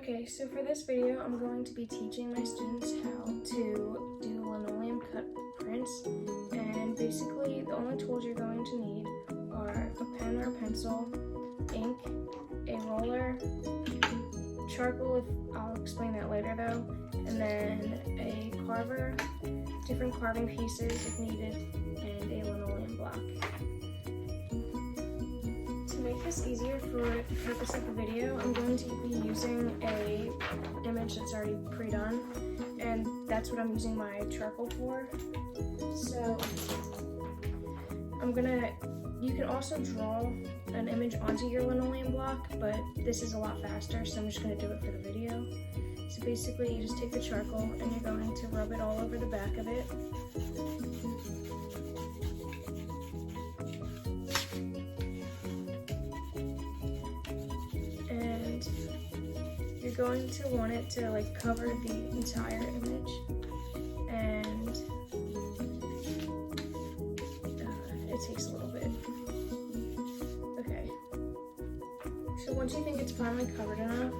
Okay, so for this video, I'm going to be teaching my students how to do linoleum cut prints, and basically the only tools you're going to need are a pen or a pencil, ink, a roller, charcoal, I'll explain that later though, and then a carver, different carving pieces if needed, and a linoleum block. To make this easier for the purpose of the video, I'm going to be using a image that's already pre-done, and that's what I'm using my charcoal for. So you can also draw an image onto your linoleum block, but this is a lot faster, so I'm just gonna do it for the video. So basically you just take the charcoal and you're going to rub it all over the back of it. And you're going to want it to like cover the entire image, and it takes a little bit. Okay, so once you think it's finally covered enough,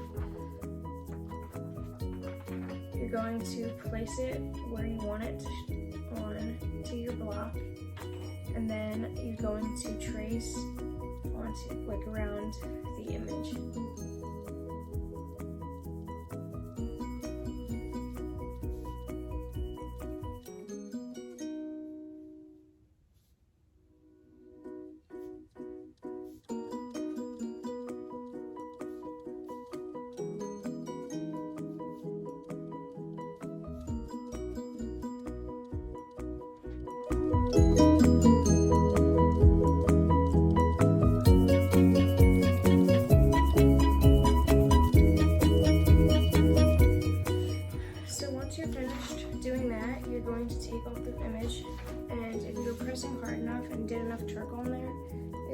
you're going to place it where you want it onto your block, and then you're going to trace onto, like, around the image. Doing that, you're going to take off the image, and if you're pressing hard enough and did enough charcoal in there,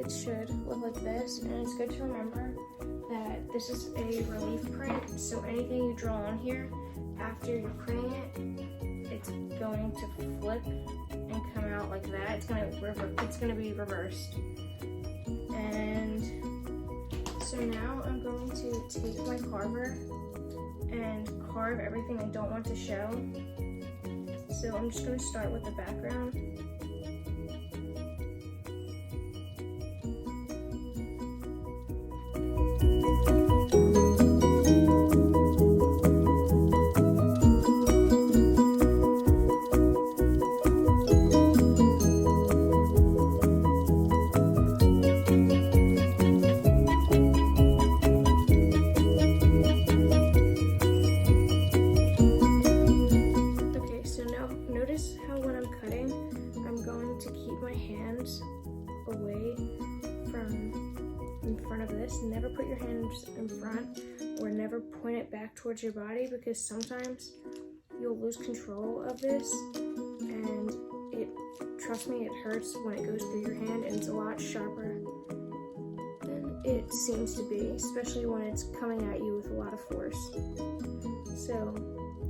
it should look like this. And it's good to remember that this is a relief print, so anything you draw on here after you're printing it, it's going to flip and come out like that. It's going to be reversed. And so now I'm going to take my carver and carve everything I don't want to show. So I'm just going to start with the background. Notice how when I'm cutting, I'm going to keep my hands away from in front of this. Never put your hands in front, or never point it back towards your body, because sometimes you'll lose control of this, and trust me, it hurts when it goes through your hand, and it's a lot sharper than it seems to be, especially when it's coming at you with a lot of force. So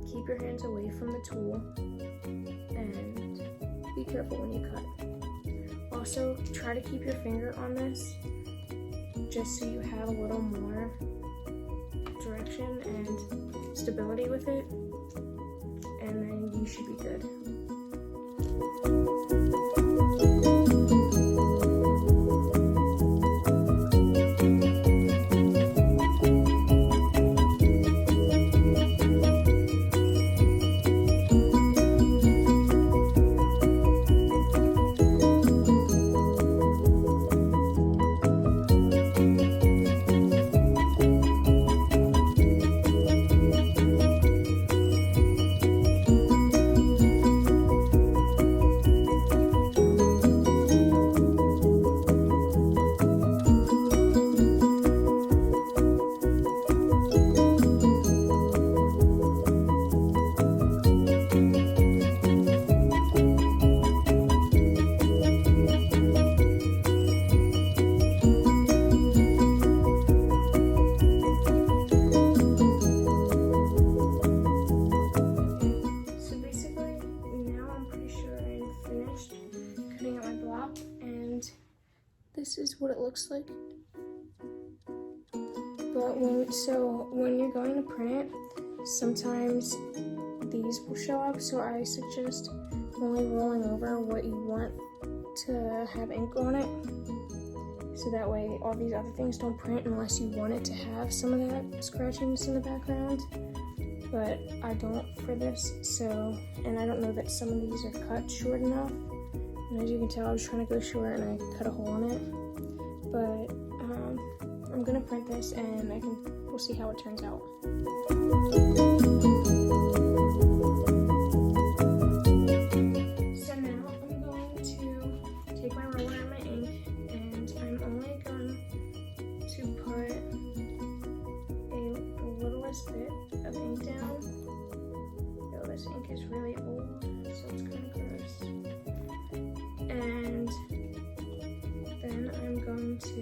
keep your hands away from the tool, and be careful when you cut. Also, try to keep your finger on this, just so you have a little more direction and stability with it, and then you should be good. This is what it looks like. But when you're going to print it, sometimes these will show up, so I suggest only rolling over what you want to have ink on it, so that way all these other things don't print unless you want it to have some of that scratchiness in the background. But I don't for this, so, and I don't know that some of these are cut short enough, and as you can tell I was trying to go short and I cut a hole in it. But I'm gonna print this and we'll see how it turns out. So now I'm going to take my roller and my ink, and I'm only going to put the littlest bit of ink down. Yo, this ink is really old, so it's kind of gross. And then I'm going to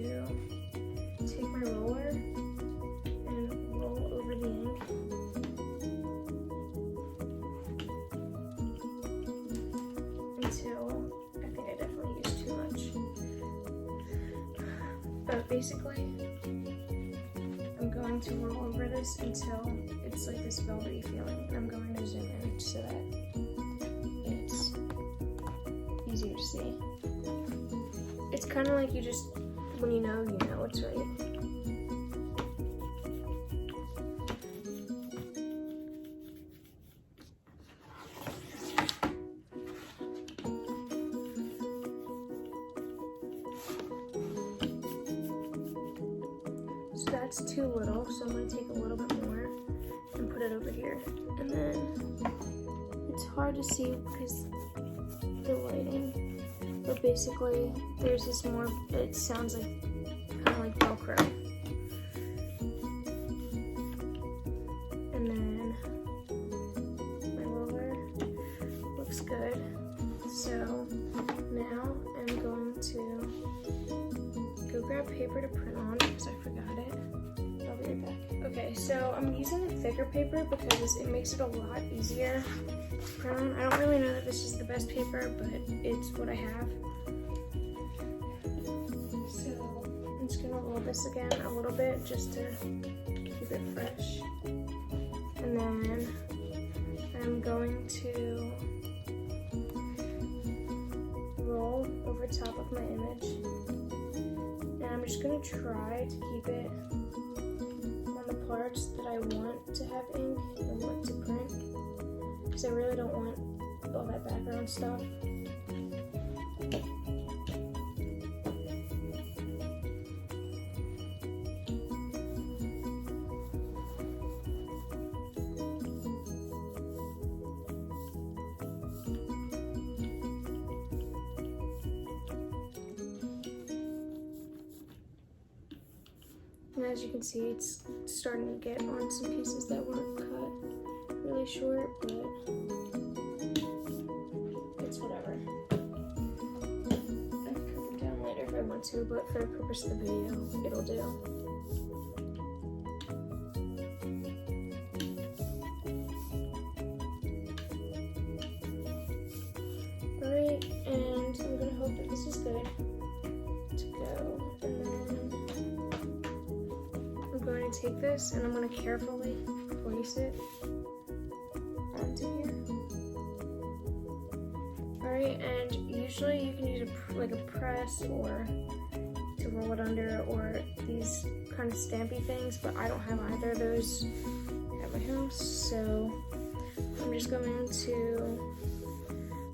take my roller and roll over the ink until I think I definitely used too much. But basically, I'm going to roll over this until it's like this velvety feeling. And I'm going to zoom in so that it's easier to see. It's kind of like you just, when you know it's right. So that's too little, so I'm going to take a little bit more and put it over here. And then it's hard to see because the lighting, but basically there's this more, it sounds like kind of like Velcro. And then my roller looks good. So now I'm going to go grab paper to print on because I forgot it. I'll be right back. Okay, so I'm using a thicker paper because it makes it a lot easier to print on. I don't really know that this is the best paper, but it's what I have. So I'm just gonna roll this again a little bit just to keep it fresh. And then I'm going to roll over top of my image. And I'm just gonna try to keep it on the parts that I want to have ink and want to print, because I really don't want all that background stuff. And as you can see, it's starting to get on some pieces that weren't cut really short, but it's whatever. I can cut them down later if I want to, but for the purpose of the video, it'll do. Alright, and I'm gonna hope that this is good to go, and then I'm going to take this and I'm going to carefully place it onto here. Alright, and usually you can use a press or to roll it under, or these kind of stampy things, but I don't have either of those at my house, so I'm just going to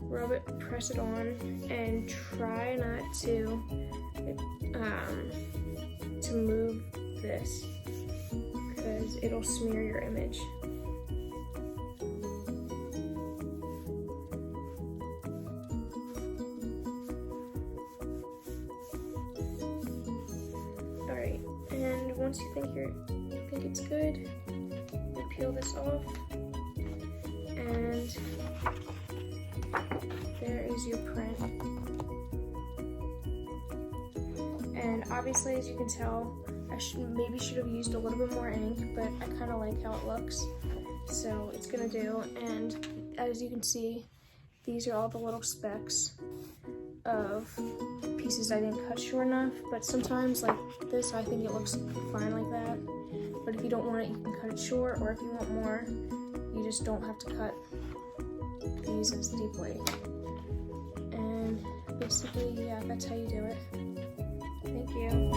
rub it, press it on, and try not to move this, because it'll smear your image. Alright, and once you think it's good, you peel this off, and there is your print. And obviously, as you can tell, I maybe should have used a little bit more ink, but I kind of like how it looks, so it's gonna do. And as you can see, these are all the little specks of pieces I didn't cut short enough, but sometimes like this, I think it looks fine like that. but if you don't want it, you can cut it short, or if you want more, you just don't have to cut these as deeply. And basically, yeah, that's how you do it. Thank you.